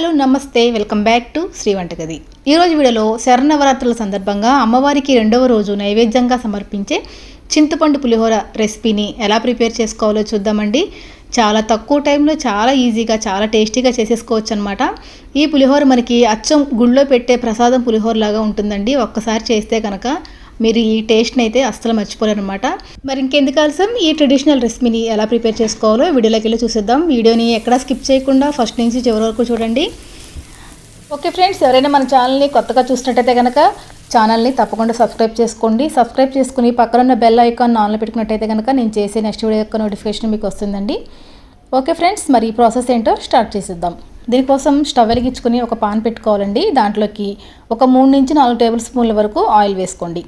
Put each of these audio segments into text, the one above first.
Hello నమస్తే, welcome back to Shri వంటగది. ఈరోజు వీడియోలో శరన్నవరాత్రుల సందర్భంగా అమ్మవారికి రెండవ రోజు నైవేద్యంగా సమర్పించే చింతపండు పులిహోర రెసిపీని ఎలా ప్రిపేర్ చేసుకోవాలో చూద్దామండి. చాలా తక్కువ టైంలో చాలా ఈజీగా చాలా టేస్టీగా చేసేసుకోవచ్చు అనమాట. ఈ పులిహోర మనకి అచ్చం గుళ్ళో పెట్టే ప్రసాదం పులిహోర లాగా ఉంటుందండి. ఒక్కసారి చేస్తే కనుక మీరు ఈ టేస్ట్ని అయితే అస్సలు మర్చిపోలేరనమాట. మరి ఇంకెందుకు ఆలస్యం, ఈ ట్రెడిషనల్ రెసిపీని ఎలా ప్రిపేర్ చేసుకోవాలో వీడియోలోకి వెళ్ళి చూసేద్దాం. వీడియోని ఎక్కడా స్కిప్ చేయకుండా ఫస్ట్ నుంచి చివరి వరకు చూడండి. ఓకే ఫ్రెండ్స్, ఎవరైనా మన ఛానల్ని కొత్తగా చూసినట్టయితే కనుక ఛానల్ని తప్పకుండా సబ్స్క్రైబ్ చేసుకోండి. సబ్స్క్రైబ్ చేసుకుని పక్కనున్న బెల్ ఐకాన్ ఆన్లో పెట్టుకున్నట్టయితే కనుక నేను చేసే నెక్స్ట్ వీడియో యొక్క నోటిఫికేషన్ మీకు వస్తుందండి. ఓకే ఫ్రెండ్స్, మరి ఈ ప్రాసెస్ ఏంటో స్టార్ట్ చేసేద్దాం. దీనికోసం స్టవ్ వెలిగించుకుని ఒక పాన్ పెట్టుకోవాలండి. దాంట్లోకి ఒక 3 నుంచి 4 టేబుల్ స్పూన్ల వరకు ఆయిల్ వేసుకోండి.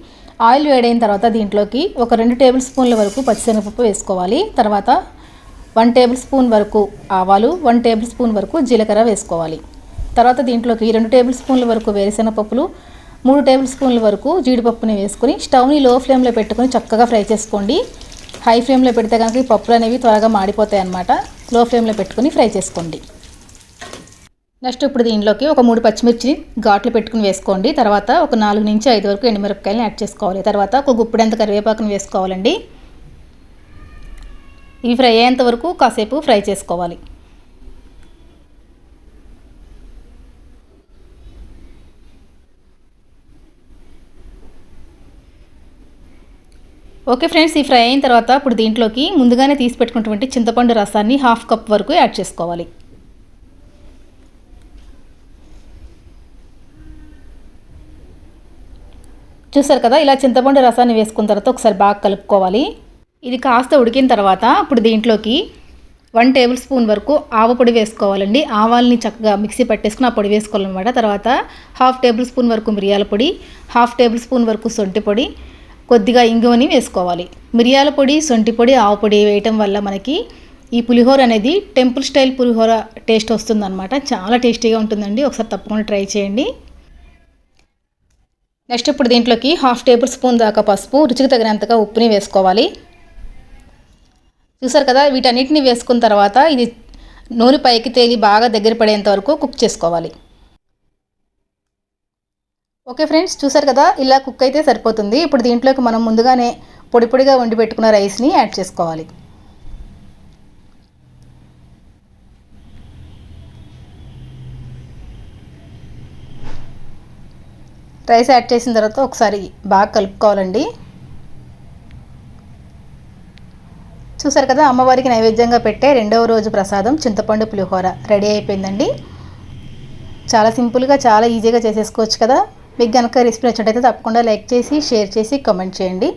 ఆయిల్ వేడైన తర్వాత దీంట్లోకి ఒక 2 టేబుల్ స్పూన్ల వరకు పచ్చిశనగపప్పు వేసుకోవాలి. తర్వాత 1 టేబుల్ స్పూన్ వరకు ఆవాలు, 1 టేబుల్ స్పూన్ వరకు జీలకర్ర వేసుకోవాలి. తర్వాత దీంట్లోకి 2 టేబుల్ స్పూన్ల వరకు వేరుశనగపప్పులు, 3 టేబుల్ స్పూన్ల వరకు జీడిపప్పుని వేసుకుని స్టవ్ని లో ఫ్లేమ్లో పెట్టుకుని చక్కగా ఫ్రై చేసుకోండి. హై ఫ్లేమ్లో పెడితే కనుక ఈ పప్పులు అనేవి త్వరగా మాడిపోతాయి అన్నమాట. లో ఫ్లేమ్లో పెట్టుకుని ఫ్రై చేసుకోండి. నెక్స్ట్ ఇప్పుడు దీనిలోకి ఒక 3 పచ్చిమిర్చి ఘాట్లు పెట్టుకుని వేసుకోండి. తర్వాత ఒక 4 నుంచి 5 వరకు ఎండుమిరపకాయలను యాడ్ చేసుకోవాలి. తర్వాత ఒక గుప్పెడంత కరివేపాకుని వేసుకోవాలండి. ఇవి ఫ్రై అయ్యేంత వరకు కాసేపు ఫ్రై చేసుకోవాలి. ఓకే ఫ్రెండ్స్, ఈ ఫ్రై అయిన తర్వాత ఇప్పుడు దీంట్లోకి ముందుగానే తీసి పెట్టుకున్నటువంటి చింతపండు రసాన్ని 1/2 కప్ వరకు యాడ్ చేసుకోవాలి. చూసారు కదా, ఇలా చింతపండు రసాన్ని వేసుకున్న తర్వాత ఒకసారి బాగా కలుపుకోవాలి. ఇది కాస్త ఉడికిన తర్వాత ఇప్పుడు దీంట్లోకి 1 టేబుల్ స్పూన్ వరకు ఆవ పొడి వేసుకోవాలండి. ఆవాల్ని చక్కగా మిక్సీ పట్టేసుకుని ఆ పొడి వేసుకోవాలన్నమాట. తర్వాత 1/2 టేబుల్ స్పూన్ వరకు మిరియాల పొడి, 1/2 టేబుల్ స్పూన్ వరకు సొంటి పొడి, కొద్దిగా ఇంగువని వేసుకోవాలి. మిరియాల పొడి, సొంటి పొడి, ఆవ పొడి వేయటం వల్ల మనకి ఈ పులిహోర అనేది టెంపుల్ స్టైల్ పులిహోర టేస్ట్ వస్తుందన్నమాట. చాలా టేస్టీగా ఉంటుందండి. ఒకసారి తప్పకుండా ట్రై చేయండి. నెక్స్ట్ ఇప్పుడు దీంట్లోకి 1/2 టేబుల్ స్పూన్ దాకా పసుపు, రుచికి తగినంతగా ఉప్పుని వేసుకోవాలి. చూసారు కదా, వీటన్నిటిని వేసుకున్న తర్వాత ఇది నూనె పైకి తేలి బాగా దగ్గర పడేంత వరకు కుక్ చేసుకోవాలి. ఓకే ఫ్రెండ్స్, చూసారు కదా, ఇలా కుక్ అయితే సరిపోతుంది. ఇప్పుడు దీంట్లోకి మనం ముందుగానే పొడి పొడిగా వండి పెట్టుకున్న రైస్ని యాడ్ చేసుకోవాలి. రైస్ యాడ్ చేసిన తర్వాత ఒకసారి బాగా కలుపుకోవాలండి. చూసారు కదా, అమ్మవారికి నైవేద్యంగా పెట్టే రెండవ రోజు ప్రసాదం చింతపండు పులిహోర రెడీ అయిపోయిందండి. చాలా సింపుల్గా చాలా ఈజీగా చేసేసుకోవచ్చు కదా. మీకు కనుక రెసిపీ నచ్చినట్టయితే తప్పకుండా లైక్ చేసి షేర్ చేసి కామెంట్ చేయండి.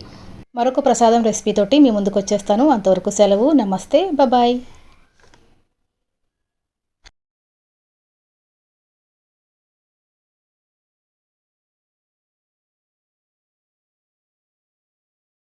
మరొక ప్రసాదం రెసిపీ తోటి మీ ముందుకు వచ్చేస్తాను. అంతవరకు సెలవు. నమస్తే, బాయ్.